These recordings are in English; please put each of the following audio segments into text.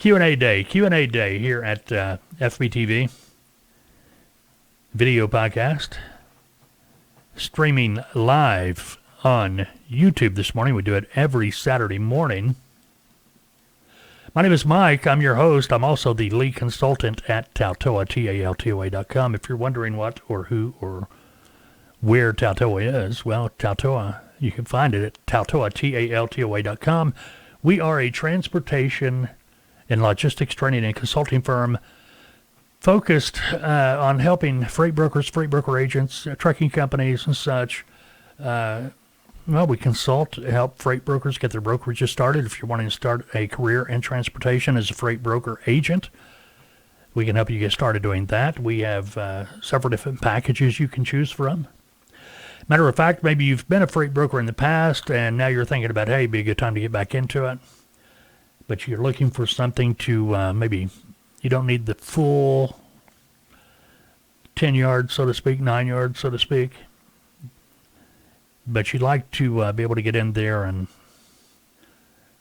Q&A day here at FBTV Video Podcast. Streaming live on YouTube this morning. We do it every Saturday morning. My name is Mike. I'm your host. I'm also the lead consultant at Taltoa, TALTOA.com. If you're wondering what or who or where Taltoa is, well, Taltoa, you can find it at Taltoa, TALTOA.com. We are a transportation and logistics training and consulting firm focused on helping freight brokers, freight broker agents, trucking companies and such. We consult, help freight brokers get their brokerages started. If you're wanting to start a career in transportation as a freight broker agent, we can help you get started doing that. We have several different packages you can choose from. Matter of fact, maybe you've been a freight broker in the past and now you're thinking about, hey, it'd be a good time to get back into it. But you're looking for something to maybe you don't need the full 10 yards, so to speak, 9 yards, so to speak. But you'd like to be able to get in there and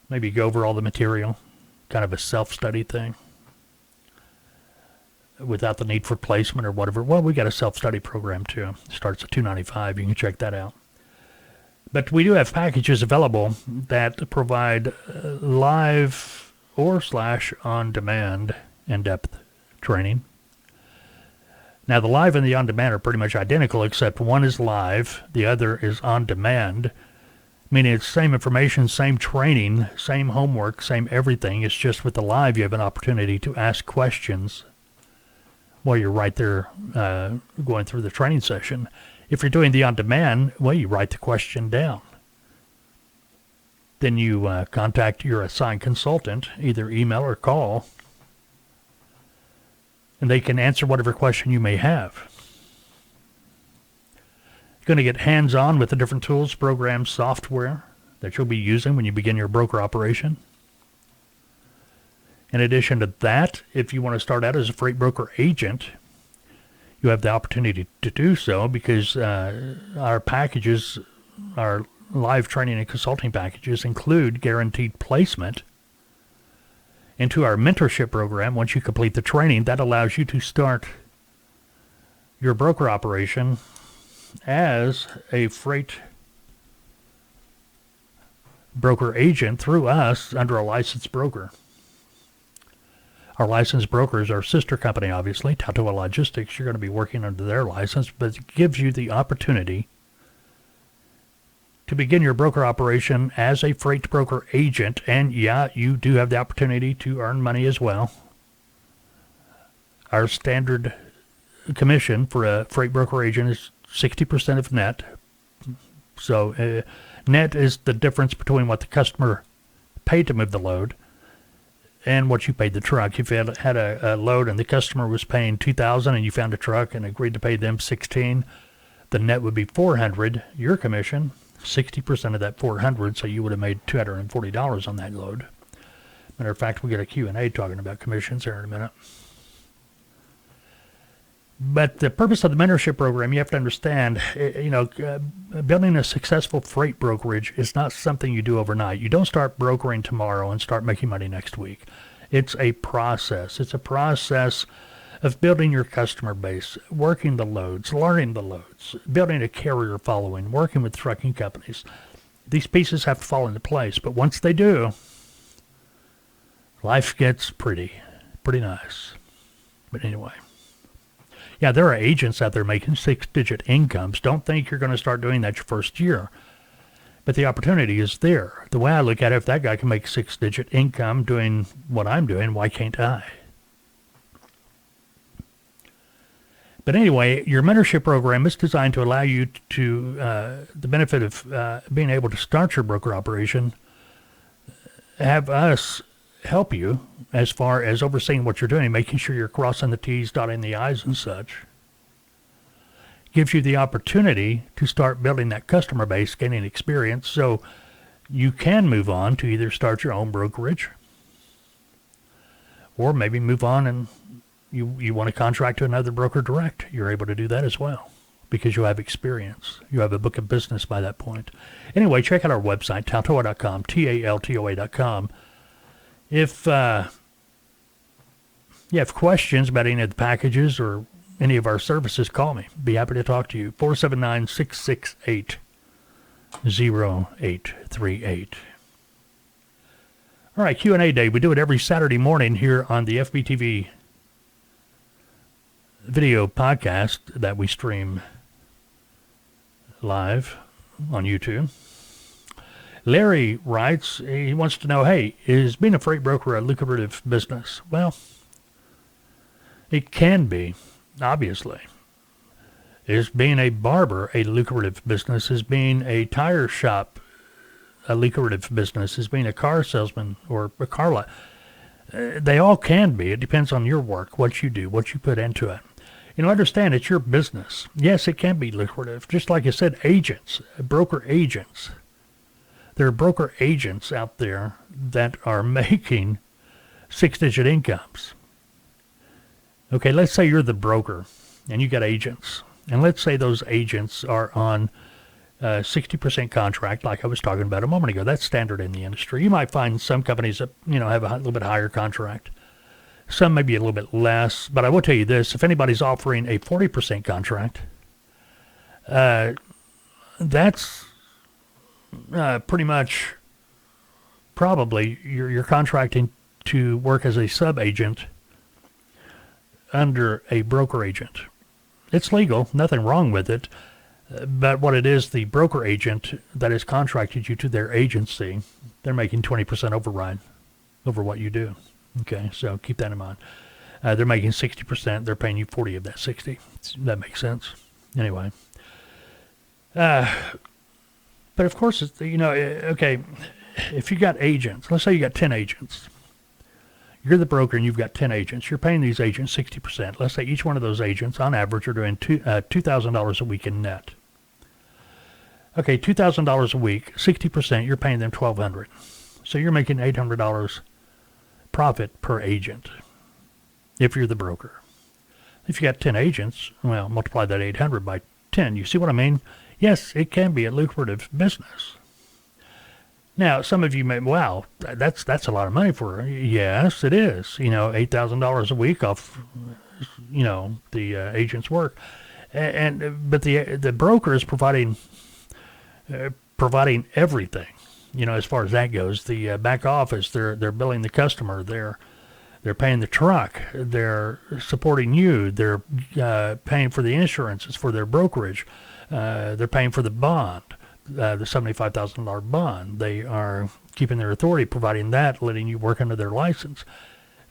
maybe go over all the material, kind of a self-study thing, without the need for placement or whatever. Well, we got a self-study program too. It starts at $295. You can check that out. But we do have packages available that provide live or / on-demand in-depth training. Now, the live and the on-demand are pretty much identical, except one is live, the other is on-demand, meaning it's same information, same training, same homework, same everything. It's just with the live, you have an opportunity to ask questions while you're right there going through the training session. If you're doing the on-demand, well, you write the question down. Then you contact your assigned consultant, either email or call, and they can answer whatever question you may have. You're going to get hands-on with the different tools, programs, software that you'll be using when you begin your broker operation. In addition to that, if you want to start out as a freight broker agent, you have the opportunity to do so because our packages, our live training and consulting packages include guaranteed placement into our mentorship program. Once you complete the training, that allows you to start your broker operation as a freight broker agent through us under a licensed broker. Our licensed brokers are sister company, obviously, Taltoa Logistics. You're going to be working under their license, but it gives you the opportunity to begin your broker operation as a freight broker agent. And yeah, you do have the opportunity to earn money as well. Our standard commission for a freight broker agent is 60% of net. So net is the difference between what the customer paid to move the load and what you paid the truck. If you had a load and the customer was paying $2,000 and you found a truck and agreed to pay them $16, the net would be $400. Your commission, 60% of that $400, so you would have made $240 on that load. Matter of fact, we get a Q&A talking about commissions here in a minute. But the purpose of the mentorship program, you have to understand, building a successful freight brokerage is not something you do overnight. You don't start brokering tomorrow and start making money next week. It's a process. It's a process of building your customer base, working the loads, learning the loads, building a carrier following, working with trucking companies. These pieces have to fall into place, but once they do, life gets pretty nice. But anyway. Yeah, there are agents out there making 6-digit incomes. Don't think you're going to start doing that your first year. But the opportunity is there. The way I look at it, if that guy can make 6-digit income doing what I'm doing, why can't I? But anyway, your mentorship program is designed to allow you to the benefit of being able to start your broker operation, have us help you as far as overseeing what you're doing, making sure you're crossing the T's, dotting the I's and such. Gives you the opportunity to start building that customer base, gaining experience, so you can move on to either start your own brokerage or maybe move on and you want to contract to another broker direct. You're able to do that as well because you have experience. You have a book of business by that point. Anyway, check out our website, taltoa.com, TALTOA.com. If you have questions about any of the packages or any of our services, call me. Be happy to talk to you. 479-668-0838. All right, Q&A Day. We do it every Saturday morning here on the FBTV Video Podcast that we stream live on YouTube. Larry writes, he wants to know, hey, is being a freight broker a lucrative business? Well, it can be, obviously. Is being a barber a lucrative business? Is being a tire shop a lucrative business? Is being a car salesman or a car lot? They all can be. It depends on your work, what you do, what you put into it. Understand it's your business. Yes, it can be lucrative. Just like I said, agents, broker agents. There are broker agents out there that are making six-digit incomes. Okay, let's say you're the broker and you got agents. And let's say those agents are on 60% contract, like I was talking about a moment ago. That's standard in the industry. You might find some companies that, have a little bit higher contract. Some maybe a little bit less. But I will tell you this, if anybody's offering a 40% contract, that's pretty much probably you're contracting to work as a sub-agent under a broker agent. It's legal, nothing wrong with it. But what it is, the broker agent that has contracted you to their agency, they're making 20% override over what you do. Okay, so keep that in mind. They're making 60%. They're paying you 40 of that 60. That makes sense. Anyway. But of course, it's, okay, if you got agents, let's say you got 10 agents. You're the broker and you've got 10 agents. You're paying these agents 60%. Let's say each one of those agents, on average, are doing $2,000 a week in net. Okay, $2,000 a week, 60%, you're paying them $1,200. So you're making $800 profit per agent if you're the broker. If you got 10 agents, well, multiply that 800 by 10. You see what I mean? Yes, it can be a lucrative business. Now, some of you may, wow, that's a lot of money for her. Yes, it is. $8,000 a week off, the agent's work. But the broker is providing everything, as far as that goes. The back office, they're billing the customer, they're paying the truck, they're supporting you, they're paying for the insurances for their brokerage, they're paying for the bond, the $75,000 bond. They are keeping their authority, providing that, letting you work under their license.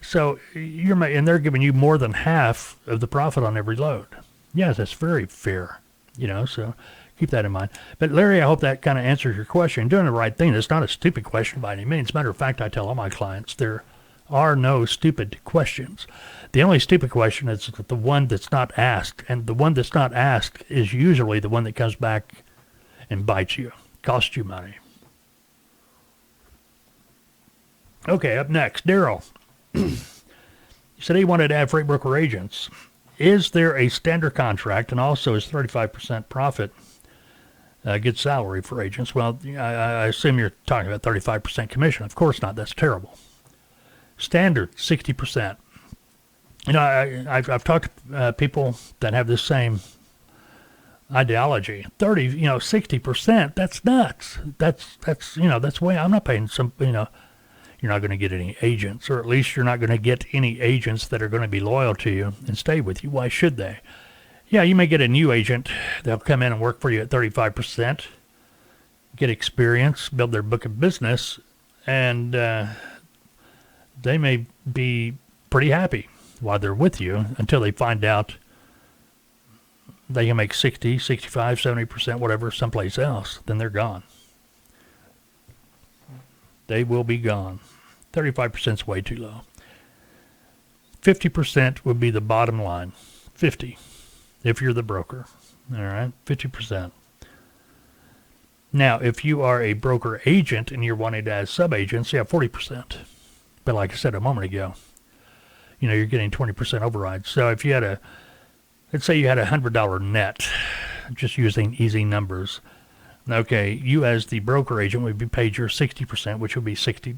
So and they're giving you more than half of the profit on every load. Yes, that's very fair, so keep that in mind. But Larry, I hope that kind of answers your question. Doing the right thing. It's not a stupid question by any means. Matter of fact, I tell all my clients there are no stupid questions. The only stupid question is the one that's not asked. And the one that's not asked is usually the one that comes back and bites you, costs you money. Okay, up next, Darrell. He said he wanted to add freight broker agents. Is there a standard contract, and also is 35% profit good salary for agents? Well, I assume you're talking about 35% commission. Of course not. That's terrible. Standard, 60%. I've talked to people that have this same ideology. 60%, that's nuts. That's way, I'm not paying some, you're not going to get any agents, or at least you're not going to get any agents that are going to be loyal to you and stay with you. Why should they? Yeah, you may get a new agent. They'll come in and work for you at 35%, get experience, build their book of business, and they may be pretty happy while they're with you until they find out they can make 60, 65, 70%, whatever, someplace else. Then they're gone. They will be gone. 35% is way too low. 50% would be the bottom line. 50, if you're the broker. All right, 50%. Now, if you are a broker agent and you're wanting to add sub-agents, 40%. But like I said a moment ago, you're getting 20% override. So if you had let's say you had $100 net, just using easy numbers. Okay, you as the broker agent would be paid your 60%, which would be $60.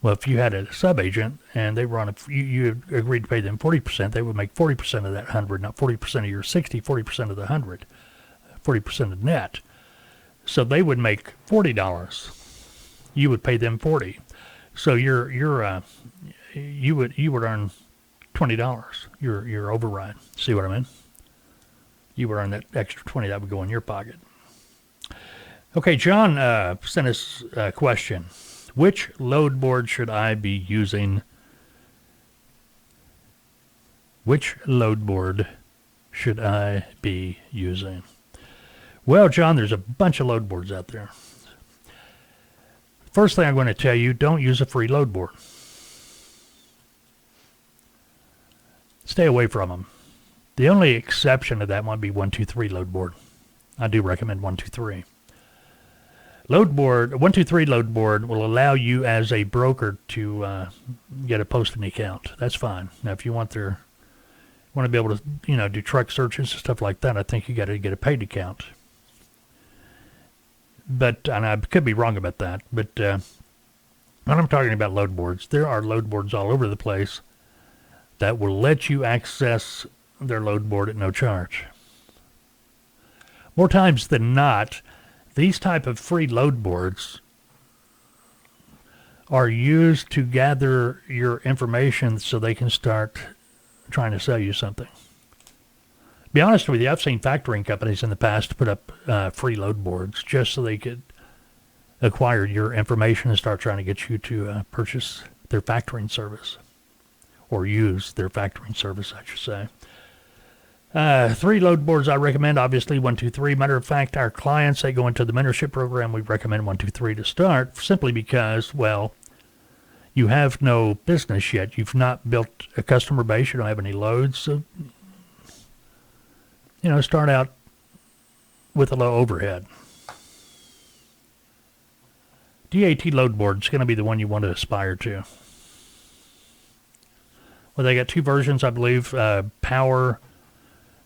Well, if you had a sub-agent and they were on you agreed to pay them 40%, they would make 40% of that 100, not 40% of your 60, 40% of the 100, 40% of net. So they would make $40. You would pay them $40. So you would earn $20. Your override. See what I mean? You would earn that extra $20 that would go in your pocket. Okay, John sent us a question. Which load board should I be using? Which load board should I be using? Well, John, there's a bunch of load boards out there. First thing I'm going to tell you, don't use a free load board. Stay away from them. The only exception to that might be 123 load board. I do recommend 123. Load board, 123 load board will allow you as a broker to get a posting account. That's fine. Now, if you want to be able to, do truck searches and stuff like that, I think you got to get a paid account. But, and I could be wrong about that, but when I'm talking about load boards, there are load boards all over the place that will let you access their load board at no charge. More times than not, these type of free load boards are used to gather your information so they can start trying to sell you something. Be honest with you, I've seen factoring companies in the past put up free load boards just so they could acquire your information and start trying to get you to purchase their factoring service or use their factoring service, I should say. 3 load boards I recommend, obviously 123. Matter of fact, our clients, they go into the mentorship program, we recommend 123 to start simply because, well, you have no business yet. You've not built a customer base. You don't have any loads. So, start out with a low overhead. DAT load board is going to be the one you want to aspire to. Well, they got 2 versions, I believe. Power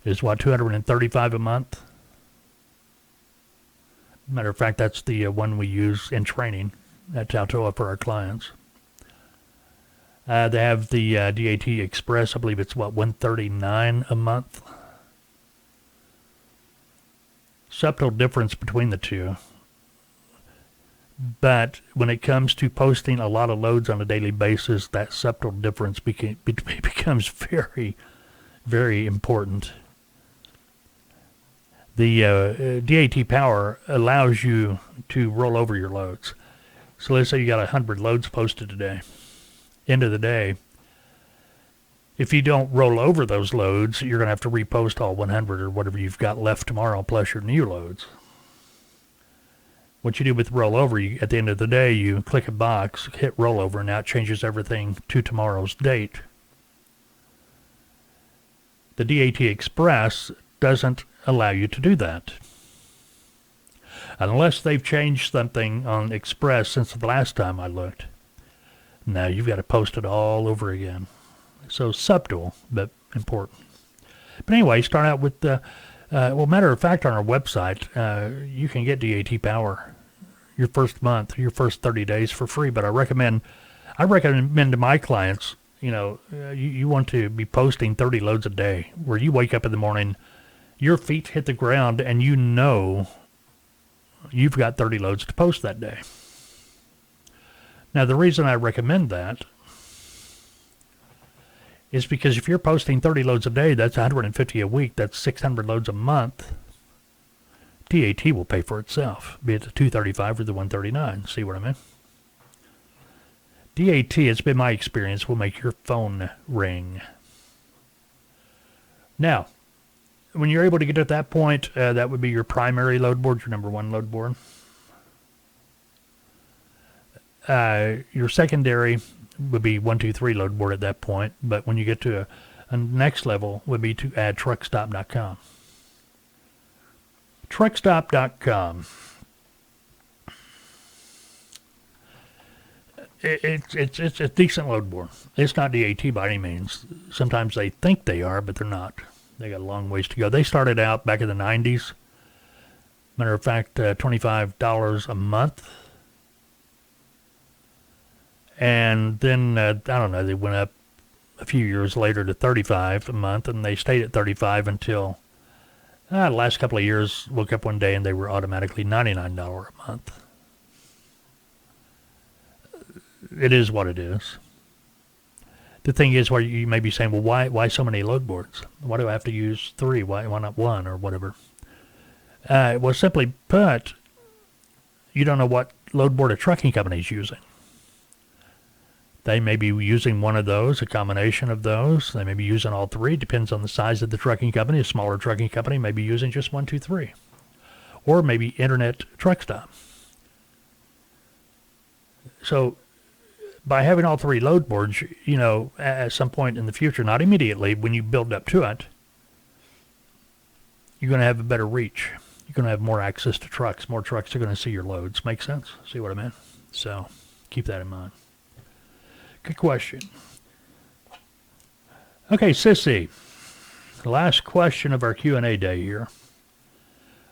is $235 a month. Matter of fact, that's the one we use in training at Tautoa for our clients. They have the DAT Express. I believe it's $139 a month. Subtle difference between the two. But when it comes to posting a lot of loads on a daily basis, that subtle difference becomes very, very important. The DAT Power allows you to roll over your loads. So let's say you got 100 loads posted today. End of the day, if you don't roll over those loads, you're going to have to repost all 100 or whatever you've got left tomorrow plus your new loads. What you do with rollover, at the end of the day, you click a box, hit rollover, and now it changes everything to tomorrow's date. The DAT Express doesn't allow you to do that. Unless they've changed something on Express since the last time I looked. Now you've got to post it all over again. So subtle, but important. But anyway, start out with, matter of fact, on our website, you can get DAT Power your first month, your first 30 days for free. But I recommend to my clients, you want to be posting 30 loads a day, where you wake up in the morning, your feet hit the ground, and you've got 30 loads to post that day. Now, the reason I recommend that is because if you're posting 30 loads a day, that's 150 a week, that's 600 loads a month. DAT will pay for itself, be it the 235 or the 139. See what I mean? DAT, it's been my experience, will make your phone ring. Now, when you're able to get to that point, that would be your primary load board, your number 1 load board. Your secondary would be 123 load board at that point, but when you get to a next level would be to add truckstop.com. Truckstop.com. It's a decent load board. It's not DAT by any means. Sometimes they think they are, but they're not. They got a long ways to go. They started out back in the 90s. Matter of fact, $25 a month. And then, I don't know, they went up a few years later to $35 a month, and they stayed at $35 until the last couple of years. Woke up one day and they were automatically $99 a month. It is what it is. The thing is, where you may be saying, well, why so many load boards? Why do I have to use 3? Why not 1 or whatever? Well, simply put, you don't know what load board a trucking company is using. They may be using one of those, a combination of those. They may be using all 3. Depends on the size of the trucking company. A smaller trucking company may be using just 1, 2, 3. Or maybe internet truck stop. So by having all 3 load boards, at some point in the future, not immediately, when you build up to it, you're going to have a better reach. You're going to have more access to trucks. More trucks are going to see your loads. Make sense? See what I mean? So keep that in mind. Good question. Okay, Sissy. The last question of our Q&A day here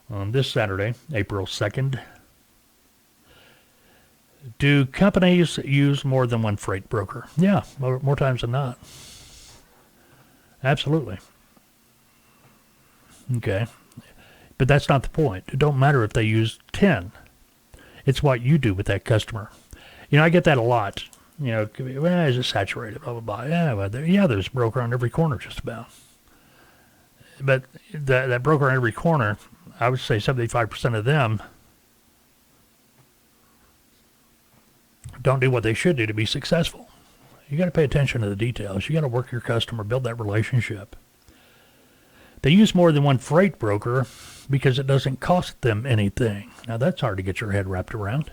on this Saturday, April 2nd. Do companies use more than one freight broker? Yeah, more times than not. Absolutely. Okay. But that's not the point. It don't matter if they use 10. It's what you do with that customer. I get that a lot. Is it saturated? Blah, blah, blah. Yeah, well, there's a broker on every corner just about. But that broker on every corner, I would say 75% of them don't do what they should do to be successful. You got to pay attention to the details. You got to work your customer, build that relationship. They use more than one freight broker because it doesn't cost them anything. Now, that's hard to get your head wrapped around.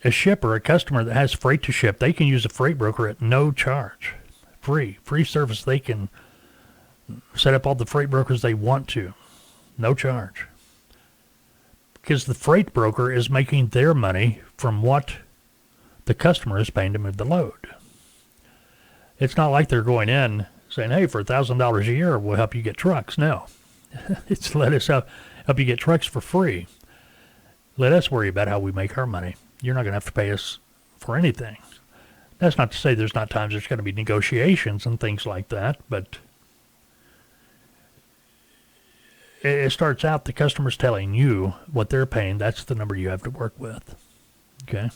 A shipper, a customer that has freight to ship, they can use a freight broker at no charge. Free service. They can set up all the freight brokers they want to. No charge. Because the freight broker is making their money from what the customer is paying to move the load. It's not like they're going in saying, hey, for $1,000 a year, we'll help you get trucks. No. It's let us help you get trucks for free. Let us worry about how we make our money. You're not going to have to pay us for anything. That's not to say there's not times there's going to be negotiations and things like that, but it starts out the customer's telling you what they're paying. That's the number you have to work with. Okay?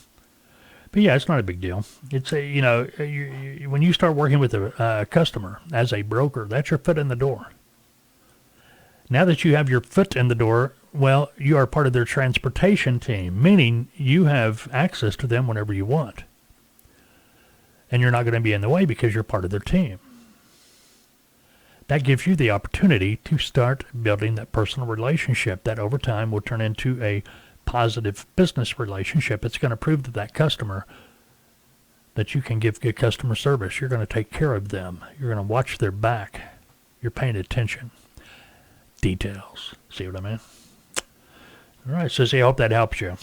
But yeah, it's not a big deal. It's when you start working with a customer as a broker, that's your foot in the door. Now that you have your foot in the door, well, you are part of their transportation team, meaning you have access to them whenever you want. And you're not going to be in the way because you're part of their team. That gives you the opportunity to start building that personal relationship that over time will turn into a positive business relationship. It's going to prove to that customer that you can give good customer service. You're going to take care of them. You're going to watch their back. You're paying attention. Details. See what I mean? All right, Sissy, I hope that helps you.